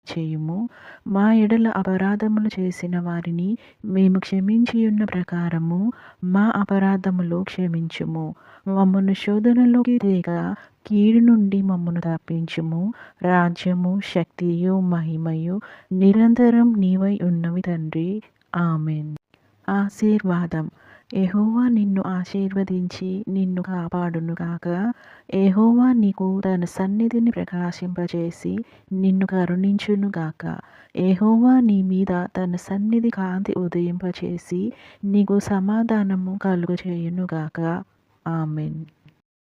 చేయుము. మా ఎడల అపరాధములు చేసిన వారిని మేము క్షమించియున్న ప్రకారము మా అపరాధములు క్షమించుము. మమ్మను శోధనలోకి తేక కీడు నుండి మమ్మను తప్పించుము. రాజ్యము, శక్తియు, మహిమయు నిరంతరం నీవై ఉన్నవి తండ్రి. ఆమేన్. ఆశీర్వాదం. యెహోవా నిన్ను ఆశీర్వదించి నిన్ను కాపాడునుగాక. యెహోవా నీకు తన సన్నిధిని ప్రకాశింపజేసి నిన్ను కరుణించునుగాక. యెహోవా నీ మీద తన సన్నిధి కాంతి ఉదయింపచేసి నీకు సమాధానము కలుగజేయునుగాక. ఆమేన్.